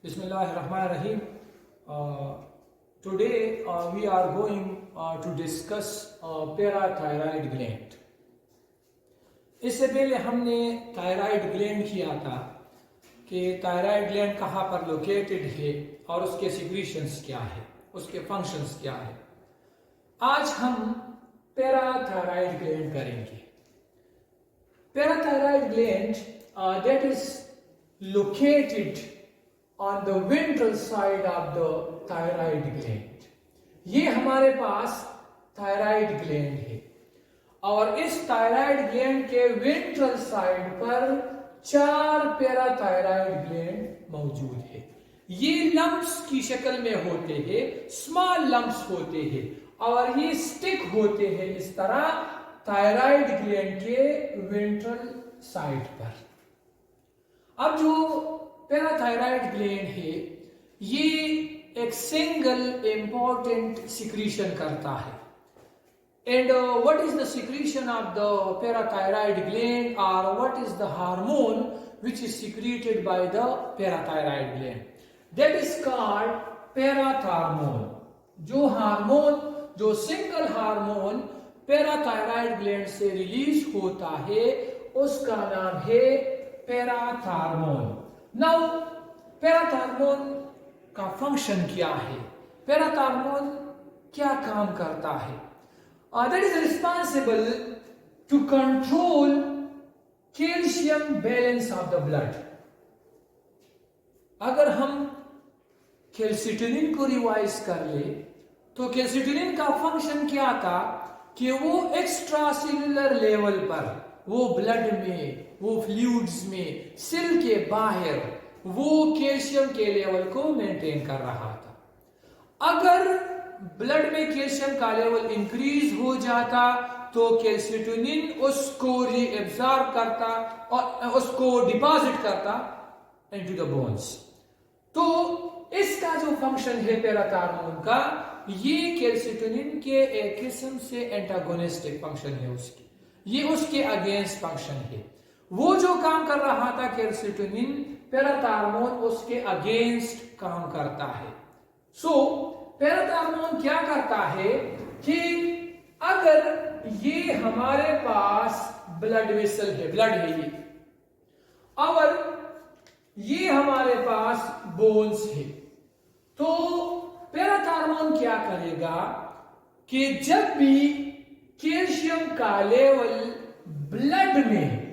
Bismillahirrahmanirrahim. Today we are going to discuss parathyroid gland. इससे पहले हमने थायराइड ग्लैंड किया था कि थायराइड ग्लैंड कहाँ पर लोकेटेड है और उसके सिक्रीशंस क्या है, उसके फंक्शंस क्या है. आज हम पैराथायराइड ग्लैंड करेंगे. Parathyroid gland that is located on the ventral side of the thyroid gland. ये हमारे पास थायराइड ग्लैंड है और इस थायराइड ग्लैंड के वेंट्रल साइड पर 4 पैराथायराइड ग्लैंड मौजूद है. ये लम्प्स की शक्ल में होते हैं, स्मॉल लम्प्स होते हैं और ये स्टिक होते हैं इस तरह थायराइड ग्लैंड के वेंट्रल साइड पर. अब जो पैराथायराइड ग्लैंड है ये एक सिंगल इंपॉर्टेंट सिक्रीशन करता है. And what is the secretion of the parathyroid gland और what is the hormone which is secreted by the parathyroid gland, that is called parathormone. जो सिंगल हार्मोन पैराथायराइड ग्लैंड से release होता है उसका नाम है पैराथार्मोन. नाउ पैराथार्मोन का function क्या है, पैराथार्मोन क्या काम करता है? That is responsible to control calcium balance of the blood. अगर हम कैल्सिटोनिन को रिवाइज कर ले तो कैल्सिटोनिन का फंक्शन क्या था कि वो एक्स्ट्रा सेल्यूलर लेवल पर, वो ब्लड में, वो फ्लूइड्स में, सेल के बाहर वो कैल्शियम के लेवल को मेंटेन कर रहा था. अगर ब्लड में कैल्शियम का लेवल इंक्रीज हो जाता तो कैल्सिटोनिन उसको रीएब्सॉर्ब करता और उसको डिपॉजिट करता इनटू द बोन्स. तो इसका जो फंक्शन है पैराथार्मोन का, ये कैल्सिटोनिन के एक किस्म से एंटागोनिस्टिक फंक्शन है उसकी, ये उसके अगेंस्ट फंक्शन है. वो जो काम कर रहा था कैल्सिटोनिन, पैराथार्मोन उसके अगेंस्ट काम करता है. सो पैराथार्मोन क्या करता है कि अगर ये हमारे पास ब्लड वेसल है, ब्लड है ये, और ये हमारे पास बोन्स है, तो पैराथार्मोन क्या करेगा कि जब भी कैल्शियम का लेवल ब्लड में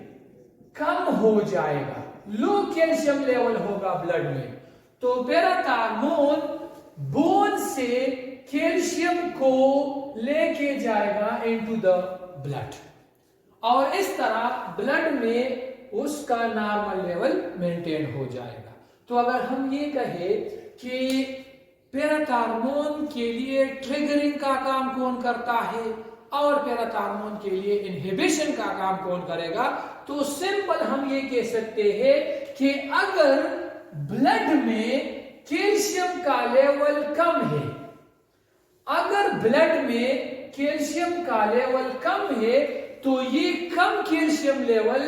कम हो जाएगा, लो कैल्शियम लेवल होगा ब्लड में, तो पैराथार्मोन बोन से कैल्शियम को लेके जाएगा इनटू द ब्लड और इस तरह ब्लड में उसका नॉर्मल लेवल मेंटेन हो जाएगा. तो अगर हम ये कहें कि पैराथार्मोन के लिए ट्रिगरिंग का काम कौन करता है और पैराथार्मोन के लिए इनहिबिशन का काम कौन करेगा, तो सिंपल हम ये कह सकते हैं कि अगर ब्लड में कैल्शियम का लेवल कम है, अगर ब्लड में कैल्शियम का लेवल कम है तो ये कम कैल्शियम लेवल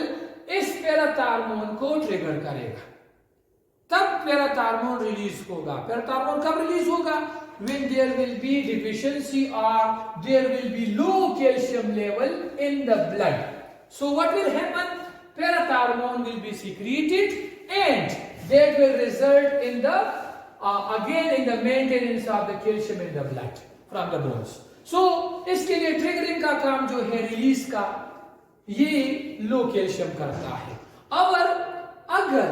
इस पैराथार्मोन को ट्रिगर करेगा, तब पैराथार्मोन रिलीज होगा. पैराथार्मोन कब रिलीज होगा? when there will be deficiency or there will be low calcium level in the blood. So what will happen? Paratharmone will be secreted and that will result in the again in the maintenance of the calcium in the blood from the bones. So इसके लिए triggering का काम जो है release का, ये लो calcium करता है. और अगर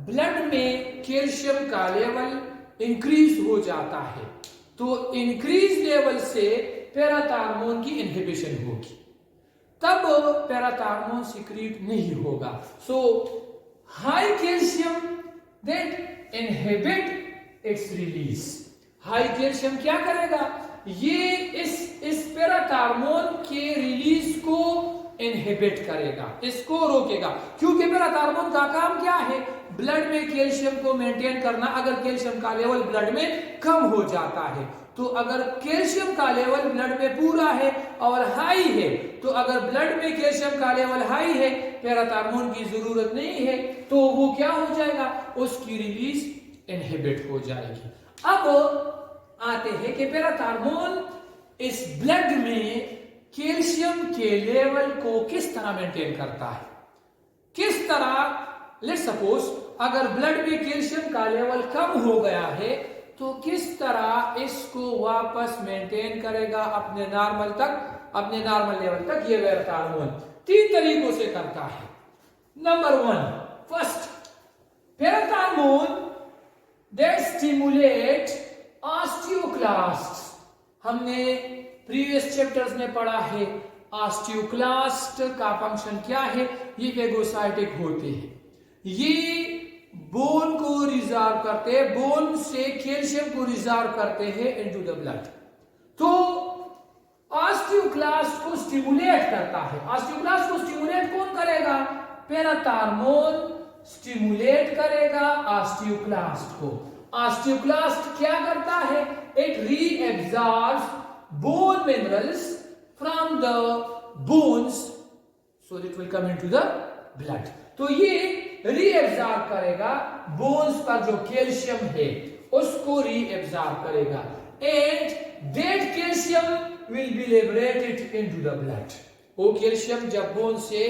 ब्लड में कैल्शियम का लेवल इंक्रीज हो जाता है तो इंक्रीज लेवल से पैराथार्मोन की इनहिबिशन होगी, तब पैराथार्मोन सिक्रीट नहीं होगा. So high calcium that inhibit its release. High calcium क्या करेगा? ये इस पैराथार्मोन के रिलीज को इनहिबिट करेगा, इसको रोकेगा, क्योंकि पैराथार्मोन का काम क्या है? ब्लड में कैल्शियम को मेंटेन करना. अगर कैल्शियम का लेवल ब्लड में कम हो जाता है, तो अगर कैल्शियम का लेवल ब्लड में पूरा है और हाई है, तो अगर ब्लड में कैल्शियम का लेवल हाई है, पैराथार्मोन की जरूरत नहीं है, तो वो क्या हो जाएगा? उसकी रिलीज इनहिबिट हो जाएगी। अब आते हैं कि पैराथार्मोन इस ब्लड में कैल्शियम के लेवल को किस तरह मेंटेन करता है। किस तरह, लेट्स सपोज अगर ब्लड में कैल्शियम का लेवल कम हो गया है तो किस तरह इसको वापस मेंटेन करेगा अपने नॉर्मल लेवल तक। ये पैराथार्मोन 3 तरीकों से करता है। Number 1, first, parathormone that stimulate osteoclasts. हमने प्रीवियस चैप्टर्स में पढ़ा है ऑस्टियोक्लास्ट का फंक्शन क्या है। ये फेगोसाइटिक होते हैं, ये बोन को रिजर्व करते हैं, बोन से कैल्शियम को रिजर्व करते हैं इनटू द ब्लड। तो ऑस्टियोक्लास्ट को स्टिमुलेट करता है। ऑस्टियोक्लास्ट को स्टिमुलेट कौन करेगा? पैराथार्मोन स्टिमुलेट करेगा ऑस्टियोक्लास्ट को। ऑस्टियोक्लास्ट क्या करता है? It reabsorbs bone minerals from the bones so it will come into the blood. तो ये रीएब्सॉर्ब करेगा बोन्स पर जो कैल्शियम है उसको रीएब्सॉर्ब करेगा and that calcium will be liberated into the blood. वो कैल्शियम जब बोन से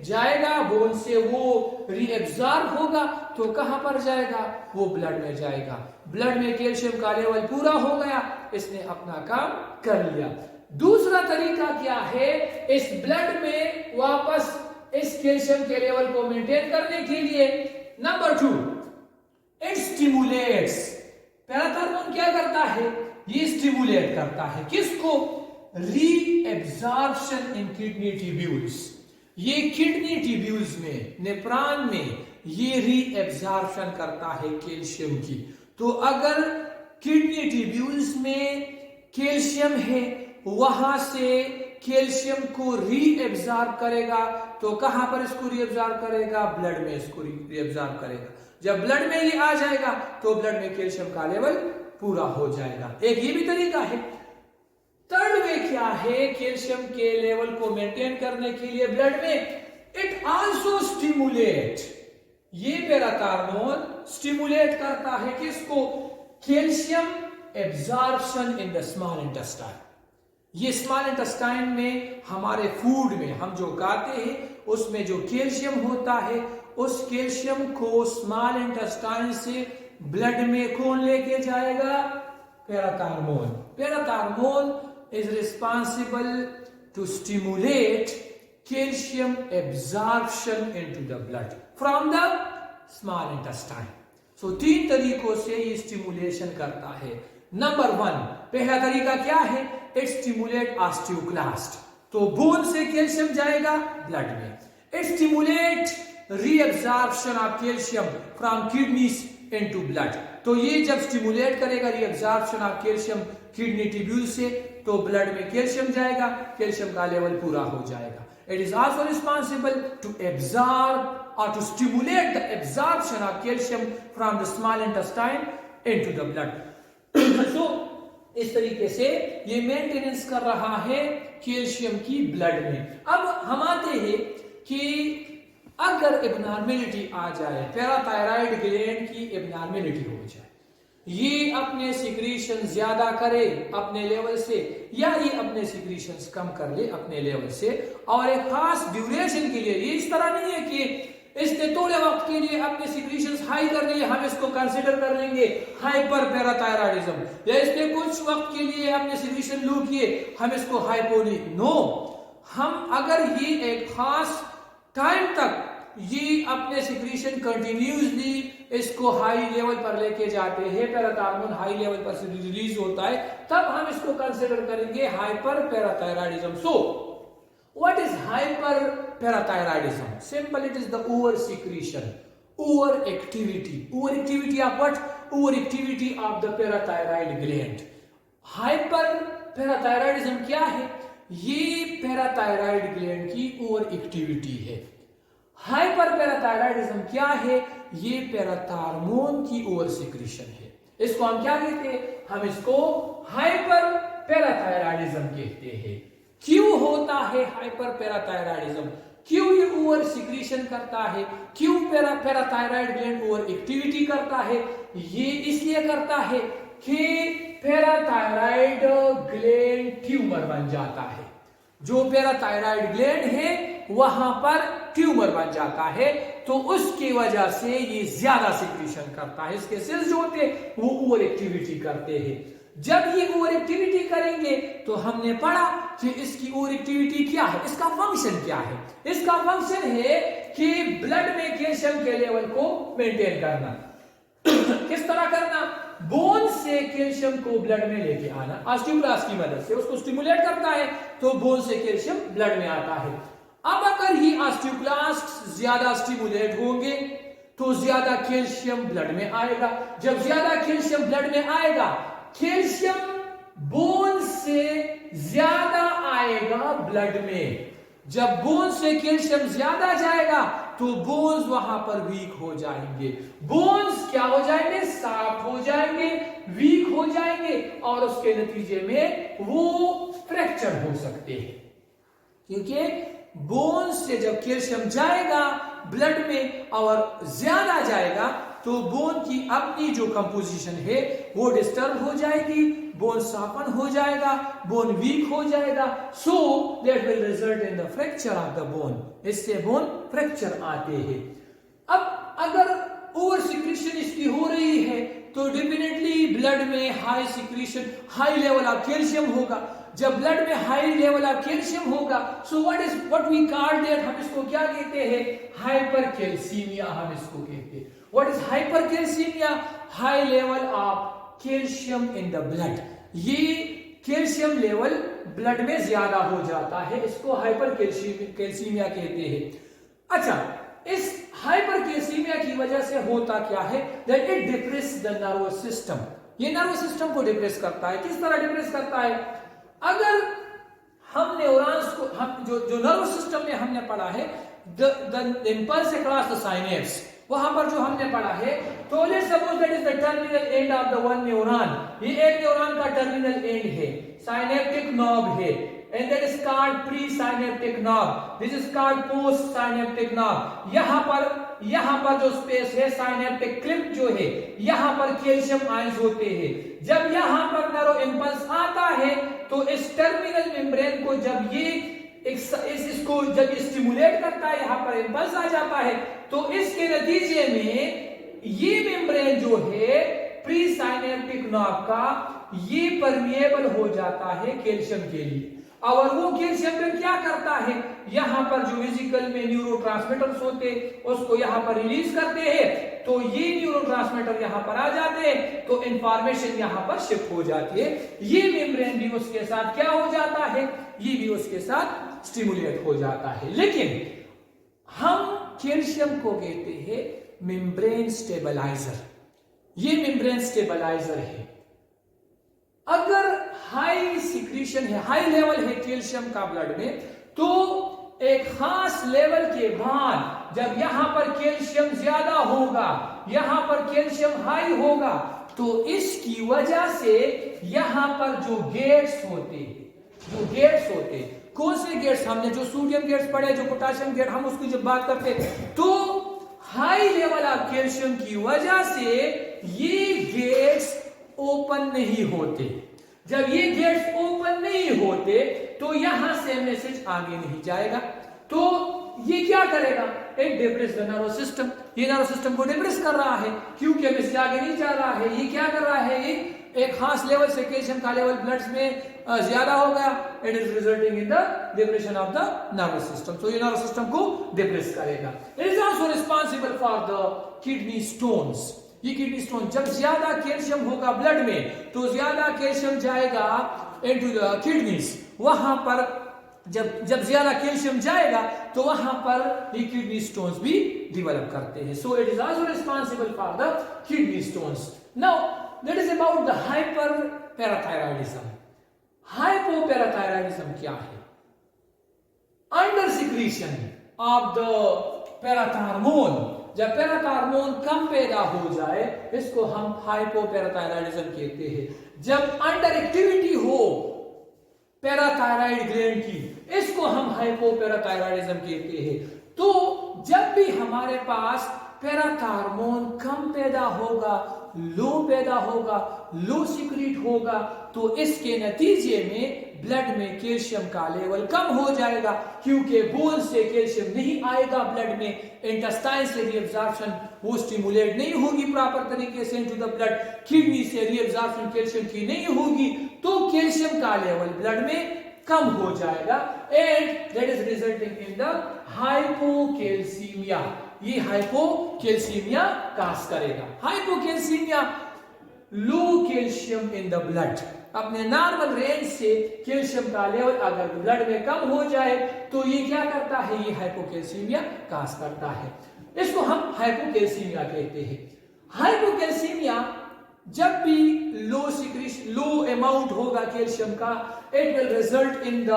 जाएगा, बोन से वो रीएब्सॉर्ब होगा तो कहां पर जाएगा? वो ब्लड में जाएगा। ब्लड में कैल्शियम का लेवल पूरा हो गया, इसने अपना काम कर लिया। दूसरा तरीका क्या है? इस ब्लड में वापस इस कैल्शियम के लेवल को मेंटेन करने के लिए, नंबर 2, इट स्टिमुलेट्स। पैराथार्मोन क्या करता है? ये स्टिमुलेट करता है किसको? रीएब्सॉर्प्शन इन किडनी ट्यूब्यूल्स। ये किडनी ट्यूब्यूल्स में, नेफ्रॉन में ये रीएब्सॉर्प्शन करता है कैल्शियम की। तो अगर किडनी ट्यूब्यूल्स में कैल्शियम है, वहां से कैल्शियम को रीएब्सॉर्ब करेगा तो कहां पर इसको रीएब्सॉर्ब करेगा? ब्लड में इसको रीएब्सॉर्ब करेगा। जब ब्लड में ये आ जाएगा तो ब्लड में कैल्शियम का लेवल पूरा हो जाएगा। एक ये भी तरीका है। थर्ड वे क्या है कैल्शियम के लेवल को मेंटेन करने के लिए ब्लड में? It also stimulate. ये पैराथार्मोन स्टिमुलेट करता है किसको? Calcium absorption in the small intestine. ये स्मॉल इंटेस्टाइन में, हमारे फूड में हम जो खाते हैं उसमें जो कैल्शियम होता है, उस कैल्शियम को स्मॉल इंटेस्टाइन से ब्लड में कौन लेके जाएगा? Parathormone. Parathormone is responsible to stimulate calcium absorption into the blood from the small intestine. So 3 तरीकों से ये स्टिमुलेशन करता है। नंबर 1, पहला तरीका क्या है? It stimulate osteoclast. तो बोन से कैल्शियम जाएगा ब्लड में। It stimulate reabsorption of calcium from kidneys into blood. तो ये जब स्टिमुलेट करेगा reabsorption of calcium kidney tubule से, तो ब्लड में कैल्शियम जाएगा, कैल्शियम का लेवल पूरा हो जाएगा। It is also responsible to absorb और to stimulate the absorption of calcium from the small intestine into the blood. So इस तरीके से ये मेंटेनेंस कर रहा है कैल्शियम की ब्लड में। अब हम आते हैं कि अगर एबनॉर्मेलिटी आ जाए, पैराथायराइड ग्लैंड की एबनॉर्मेलिटी हो जाए, ये अपने सिक्रीशन ज्यादा करे अपने लेवल से या ये अपने सिक्रीशंस कम कर ले अपने लेवल से, और एक खास ड्यूरेशन के लिए, ये इस तरह नहीं है कि इसने थोड़े वक्त के लिए अपने सिक्रीशंस हाई कर लिए, हम इसको कंसीडर कर लेंगे हाइपर पैराथायराइडिज्म, या इसने कुछ वक्त के लिए अपने सिक्रीशन लो किए, हम इसको हाइपोनी। नो, हम अगर ये एक खास टाइम तक ये अपने सिक्रीशन कंटिन्यूसली इसको हाई लेवल पर लेके जाते हैं, पैराथार्मोन हाई लेवल पर से रिलीज होता है, तब हम इसको कंसीडर करेंगे hyper parathyroidism. So what is hyper parathyroidism? Simple, it is the over secretion, over activity of what? Over activity of the parathyroid gland. Hyper parathyroidism क्या है? ये पैराथायराइड ग्लैंड की ओवर एक्टिविटी है। हाइपर पैराथायराइडिज्म क्या है? ये parathormone की over secretion है। इसको हम क्या कहते हैं? हम इसको हाइपर पैराथायराइडिज्म कहते हैं। क्यों होता है हाइपर पैराथायराइडिज्म? क्यों ये ओवर सिक्रीशन करता है, क्यों पैराथायराइड ग्लैंड ओवर एक्टिविटी करता है? ये इसलिए करता है कि पैराथायराइड ग्लैंड ट्यूमर बन जाता है। जो पैराथायराइड ग्लैंड है वहां पर ट्यूमर बन जाता है, तो उसकी वजह से ये ज्यादा सिक्रीशन करता है। इसके सेल्स जो होते हैं वो ओवर एक्टिविटी करते हैं। जब ये ओवर एक्टिविटी करेंगे तो हमने पढ़ा कि इसकी ओवर एक्टिविटी क्या है, इसका फंक्शन क्या है। इसका फंक्शन है कि ब्लड में कैल्शियम के लेवल को मेंटेन करना। किस तरह करना? बोन से कैल्शियम को ब्लड में लेके आना, ऑस्टियोब्लास्ट की मदद से उसको स्टिमुलेट करता है तो बोन से कैल्शियम ब्लड में आता है। अब अगर ये ऑस्टियोब्लास्ट ज्यादा स्टिमुलेट होंगे तो ज्यादा कैल्शियम ब्लड में आएगा। जब ज्यादा कैल्शियम ब्लड में आएगा, कैल्शियम बोन से ज्यादा आएगा ब्लड में। जब बोन से कैल्शियम ज्यादा जाएगा तो बोन्स वहां पर वीक हो जाएंगे। बोन्स क्या हो जाएंगे? सॉफ्ट हो जाएंगे, वीक हो जाएंगे और उसके नतीजे में वो फ्रैक्चर हो सकते हैं। क्योंकि बोन्स से जब कैल्शियम जाएगा ब्लड में और ज्यादा जाएगा तो बोन की अपनी जो कंपोजिशन है वो डिस्टर्ब हो जाएगी, बोन सॉफ्टन हो जाएगा, बोन वीक हो जाएगा। So that will result in the fracture of the bone. इससे बोन फ्रैक्चर आते हैं। अब अगर ओवर सिक्रीशन इसकी हो रही है तो डेफिनेटली ब्लड में high secretion, high level of calcium होगा। जब ब्लड में हाई लेवल ऑफ कैल्शियम होगा, so what we call that, हम इसको क्या कहते हैं? हाइपरकैल्सीमिया हम इसको कहते हैं। What is hypercalcaemia? High level of calcium in the blood. ये कैल्शियम लेवल ब्लड में ज्यादा हो जाता है, इसको हाइपरकैल्सीमिया कहते हैं। अच्छा, इस हाइपरकैल्सीमिया की वजह से होता क्या है? That it depress the nervous system. ये नर्वस सिस्टम को डिप्रेस करता है। किस तरह डिप्रेस करता है? अगर हम न्यूरॉन्स को, हम जो नर्वस सिस्टम में हमने पढ़ा है the impulse across the synapse, वहां पर जो हमने पढ़ा है, तो let's suppose that is the terminal end of the one neuron. ये एक न्यूरॉन का टर्मिनल एंड है, साइनेप्टिक नॉब है, and that is called pre-synaptic knob. This is called post-synaptic knob. यहाँ पर जो स्पेस है, साइनेप्टिक क्लिप जो है, यहाँ पर कैल्शियम आयंस होते हैं। जब यहाँ पर नर्व इंपल्स आता है तो इस टर्मिनल मेम्ब्रेन को जब ये इसको जब स्टिमुलेट करता है, यहाँ पर इंपल्स आ जाता है, तो इसके नतीजे में ये मेम्ब्रेन जो है प्री साइनेप्टिक नॉब का, ये परमिएबल हो जाता है कैल्शियम के लिए। और वो कैल्शियम फिर क्या करता है? यहां पर जो वेसिकल में न्यूरोट्रांसमीटर्स होते उसको यहां पर रिलीज करते हैं, तो ये न्यूरोट्रांसमीटर यहां पर आ जाते हैं, तो इंफॉर्मेशन यहां पर शिफ्ट हो जाती है। ये मेम्ब्रेन भी उसके साथ क्या हो जाता है? ये भी उसके साथ स्टिमुलेट हो जाता है। लेकिन हम कैल्शियम को कहते हैं मेम्ब्रेन स्टेबलाइजर। ये मेम्ब्रेन स्टेबलाइजर है। अगर हाई सिक्रीशन है, हाई लेवल है कैल्शियम का ब्लड में, तो एक खास लेवल के बाद जब यहां पर कैल्शियम ज्यादा होगा, यहां पर कैल्शियम हाई होगा, तो इसकी वजह से यहां पर जो गेट्स होते, कौन से गेट्स? हमने जो सोडियम गेट्स पढ़े, जो पोटेशियम गेट, हम उसकी जब बात करते, तो हाई लेवल ऑफ कैल्शियम की वजह से ये गेट्स ओपन नहीं होते। जब ये गेट्स ओपन नहीं होते तो यहां से मैसेज आगे नहीं जाएगा। तो ये क्या करेगा? एक डिप्रेस द नर्व सिस्टम। ये नर्व सिस्टम को डिप्रेस कर रहा है क्योंकि मैसेज आगे नहीं जा रहा है। ये क्या कर रहा है? ये एक खास लेवल से कैल्शियम का लेवल ब्लड में ज्यादा हो गया, it is resulting in the depression of the nervous system. तो ये नर्व सिस्टम को डिप्रेस करेगा। It is also responsible for the kidney stones. ये किडनी स्टोन, जब ज्यादा कैल्शियम होगा ब्लड में तो ज्यादा कैल्शियम जाएगा इनटू द किडनीज। वहां पर जब ज्यादा कैल्शियम जाएगा तो वहां पर ये किडनी स्टोन्स भी डेवलप करते हैं। So it is also responsible for the kidney stones. Now that is about the hyperparathyroidism. Hypoparathyroidism क्या है? Under secretion of the parathormone. जब पैराथार्मोन कम पैदा हो जाए, इसको हम हाइपोपैराथायराइडिज्म कहते हैं। जब अंडर एक्टिविटी हो पैराथायराइड ग्लैंड की, इसको हम हाइपोपैराथायराइडिज्म कहते हैं। तो जब भी हमारे पास पैराथार्मोन कम पैदा होगा, लो पैदा होगा, लो सिक्रीट होगा, तो इसके नतीजे में ब्लड में कैल्शियम का लेवल कम हो जाएगा, क्योंकि बोन से कैल्शियम नहीं आएगा ब्लड में, इंटेस्टाइन से रीअब्जॉर्प्शन वो स्टिमुलेट नहीं होगी प्रॉपर तरीके से इनटू द ब्लड, किडनी से रीअब्जॉर्प्शन कैल्शियम की नहीं होगी, तो कैल्शियम का लेवल ब्लड में कम हो जाएगा, and that is resulting in the hypocalcaemia. ये हाइपोकैल्सीमिया काज करेगा। Hypocalcaemia, low calcium in the blood, अपने नॉर्मल रेंज से कैल्शियम का लेवल अगर ब्लड में कम हो जाए तो ये क्या करता है, ये हाइपोकैल्सीमिया काज करता है। इसको हम हाइपोकैल्सीमिया कहते हैं। हाइपोकैल्सीमिया जब भी लो अमाउंट होगा कैल्शियम का, it will result in the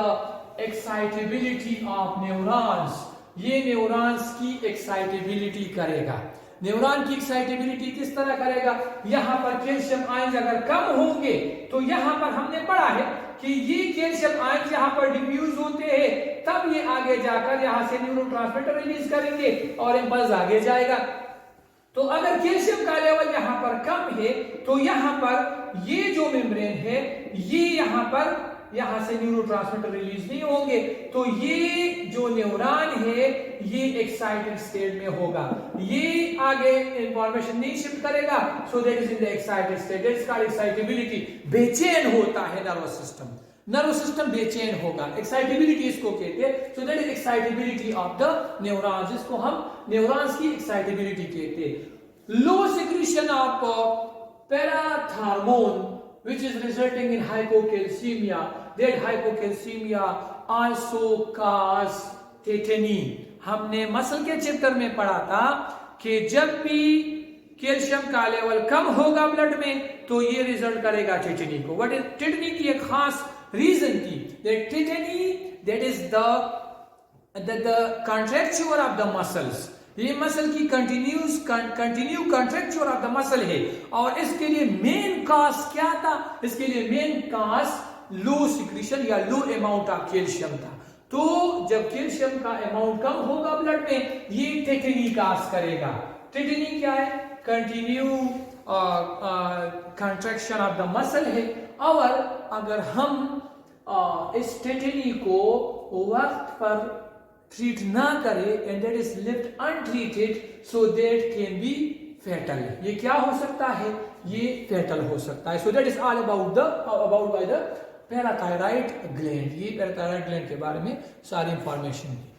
excitability of neurons. ये न्यूरॉन्स की एक्साइटेबिलिटी करेगा। न्यूरॉन की एक्साइटेबिलिटी किस तरह करेगा, यहां पर कैल्शियम आयंस अगर कम होंगे तो यहां पर हमने पढ़ा है कि ये कैल्शियम आयंस यहां पर डिफ्यूज होते हैं, तब ये आगे जाकर यहां से न्यूरोट्रांसमीटर रिलीज करेंगे और इंपल्स आगे जाएगा। तो अगर कैल्शियम का लेवल यहां पर कम है तो यहां पर ये जो मेम्ब्रेन है, ये यहां से न्यूरोट्रांसमीटर रिलीज नहीं होंगे, तो ये जो न्यूरॉन है ये एक्साइटेड स्टेट में होगा, ये आगे इंफॉर्मेशन नहीं शिफ्ट करेगा, सो that is in the excited state, that is called excitability. बेचैन होता है नर्वस सिस्टम बेचैन होगा, एक्साइटेबिलिटी इसको कहते हैं। So that is excitability of the neurons, जिसको हम न्यूरॉन्स की एक्साइटेबिलिटी कहते हैं। Low secretion of parathormone which is resulting in hypocalcemia, that hypocalcemia also cause tetany। हमने मसल के चैप्टर में पढ़ा था कि जब भी कैल्शियम का लेवल कम होगा ब्लड में तो ये रिजल्ट करेगा टेटनी को। व्हाट इज टेटनी की एक खास रीजन थी, that tetani that is the contracture of the muscles. ये मसल की continue contracture of the muscle है, और इसके लिए मेन कॉज क्या था, इसके लिए मेन कॉज लो सिक्रीशन या लो अमाउंट ऑफ कैल्शियम था। तो जब कैल्शियम का अमाउंट कम होगा ब्लड में, ये टेटनी कॉज करेगा। टेटनी क्या है, continue contraction of the muscle है, और अगर हम इस टेटनी को वक्त पर ट्रीट ना करे, and that is left untreated, so that can be fatal. ये क्या हो सकता है, ये फैटल हो सकता है। सो that is all about by the parathyroid gland. ये पैराथायराइड ग्लैंड के बारे में सारी इंफॉर्मेशन है।